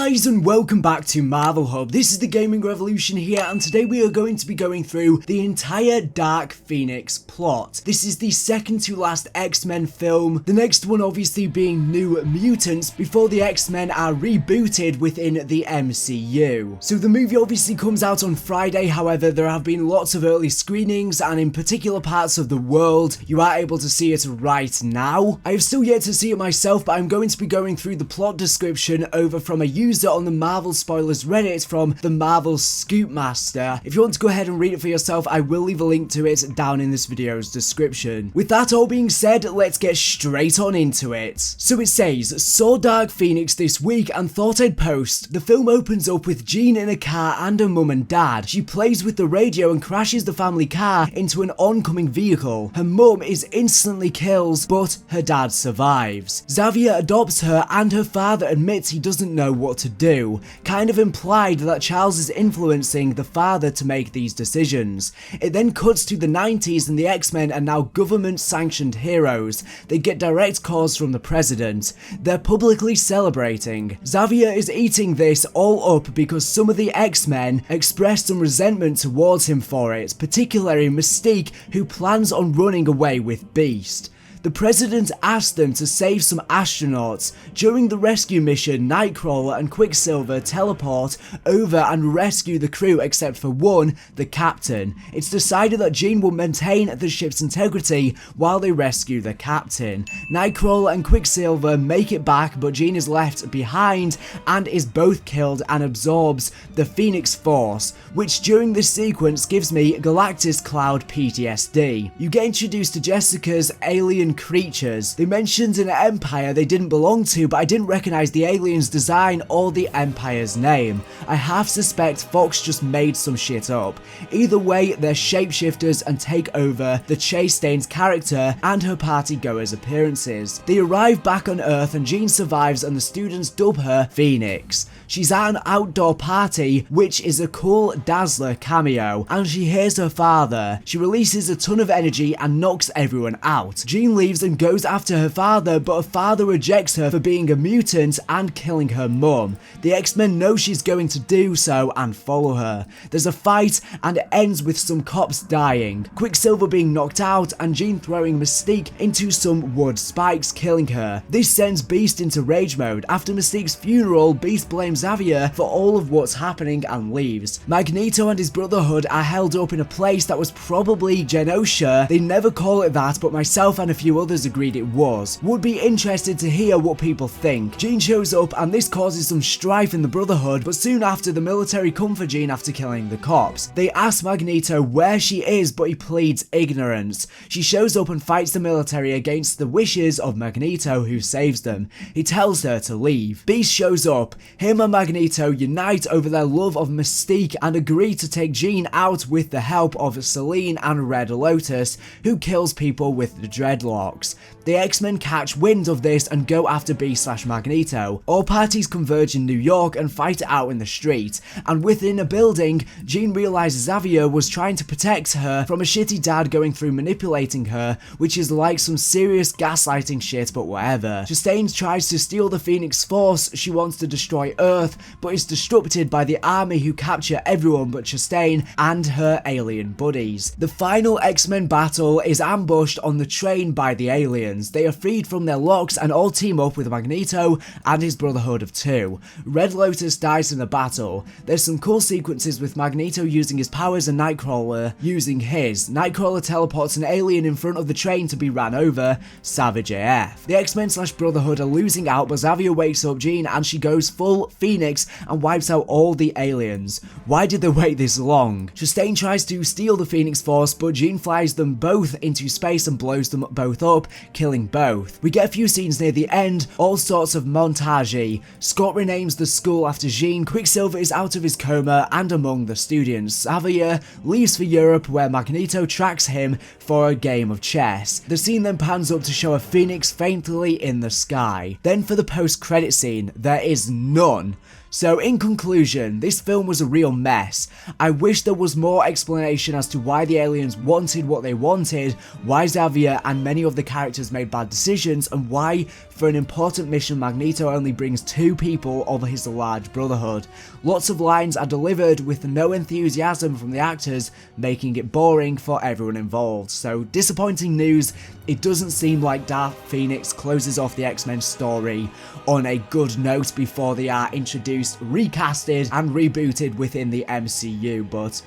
guys, and welcome back to Marvel Hub. This is the Gaming Revolution here, and today we are going to be going through the entire Dark Phoenix plot. This is the second to last X-Men film, the next one obviously being New Mutants, before the X-Men are rebooted within the MCU. So the movie obviously comes out on Friday, however there have been lots of early screenings, and in particular parts of the world, you are able to see it right now. I have still yet to see it myself, but I'm going to be going through the plot description over from a user on the Marvel Spoilers Reddit from the Marvel Scoop Master. If you want to go ahead and read it for yourself, I will leave a link to it down in this video's description. With that all being said, let's get straight on into it. So it says, saw Dark Phoenix this week and thought I'd post. The film opens up with Jean in a car and her mum and dad. She plays with the radio and crashes the family car into an oncoming vehicle. Her mum is instantly killed, but her dad survives. Xavier adopts her and her father admits he doesn't know what to do, kind of implied that Charles is influencing the father to make these decisions. It then cuts to the 90s and the X-Men are now government-sanctioned heroes. They get direct calls from the president. They're publicly celebrating. Xavier is eating this all up because some of the X-Men expressed some resentment towards him for it, particularly Mystique, who plans on running away with Beast. The president asked them to save some astronauts. During the rescue mission, Nightcrawler and Quicksilver teleport over and rescue the crew except for one, the captain. It's decided that Jean will maintain the ship's integrity while they rescue the captain. Nightcrawler and Quicksilver make it back, but Jean is left behind and is both killed and absorbs the Phoenix Force, which during this sequence gives me Galactus Cloud PTSD. You get introduced to Jessica's alien creatures. They mentioned an empire they didn't belong to, but I didn't recognize the aliens' design or the empire's name. I half suspect Fox just made some shit up. Either way, they're shapeshifters and take over the Chase Staines character and her party-goers' appearances. They arrive back on Earth and Jean survives and the students dub her Phoenix. She's at an outdoor party, which is a cool Dazzler cameo, and she hears her father. She releases a ton of energy and knocks everyone out. Jean leaves and goes after her father, but her father rejects her for being a mutant and killing her mum. The X-Men know she's going to do so and follow her. There's a fight and it ends with some cops dying, Quicksilver being knocked out and Jean throwing Mystique into some wood spikes, killing her. This sends Beast into rage mode. After Mystique's funeral, Beast blames Xavier for all of what's happening and leaves. Magneto and his Brotherhood are held up in a place that was probably Genosha. They never call it that, but myself and a few others agreed it was. Would be interested to hear what people think. Jean shows up and this causes some strife in the Brotherhood, but soon after the military come for Jean after killing the cops. They ask Magneto where she is, but he pleads ignorance. She shows up and fights the military against the wishes of Magneto, who saves them. He tells her to leave. Beast shows up. Him and Magneto unite over their love of Mystique and agree to take Jean out with the help of Selene and Red Lotus, who kills people with the dreadlocks. The X-Men catch wind of this and go after Beast/Magneto. All parties converge in New York and fight it out in the street, and within a building, Jean realizes Xavier was trying to protect her from a shitty dad going through manipulating her, which is like some serious gaslighting shit, but whatever. Chastain tries to steal the Phoenix Force. She wants to destroy Earth, but is disrupted by the army who capture everyone but Chastain and her alien buddies. The final X-Men battle is ambushed on the train by the aliens. They are freed from their locks and all team up with Magneto and his Brotherhood of Two. Red Lotus dies in the battle. There's some cool sequences with Magneto using his powers and Nightcrawler using his. Nightcrawler teleports an alien in front of the train to be ran over. Savage AF. The X-Men/Brotherhood are losing out, but Xavier wakes up Jean and she goes full Phoenix and wipes out all the aliens. Why did they wait this long? Chastain tries to steal the Phoenix Force, but Jean flies them both into space and blows them both up, killing both. We get a few scenes near the end, all sorts of montage-y. Scott renames the school after Jean, Quicksilver is out of his coma and among the students. Xavier leaves for Europe where Magneto tracks him for a game of chess. The scene then pans up to show a phoenix faintly in the sky. Then for the post-credit scene, there is none. So in conclusion, this film was a real mess. I wish there was more explanation as to why the aliens wanted what they wanted, why Xavier and many of the characters made bad decisions, and why for an important mission Magneto only brings 2 people of his large brotherhood. Lots of lines are delivered with no enthusiasm from the actors, making it boring for everyone involved. So disappointing news, it doesn't seem like Dark Phoenix closes off the X-Men story on a good note before they are introduced, recasted and rebooted within the MCU, but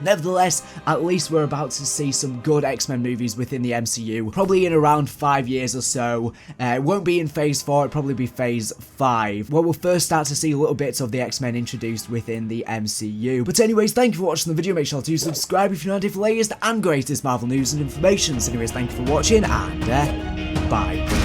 nevertheless, at least we're about to see some good X-Men movies within the MCU, probably in around 5 years or so. It won't be in phase 4, it'll probably be phase 5, where we'll first start to see little bits of the X-Men introduced within the MCU. But anyways, thank you for watching the video, make sure to subscribe if you're not here for the latest and greatest Marvel news and information. So anyways, thank you for watching, and bye.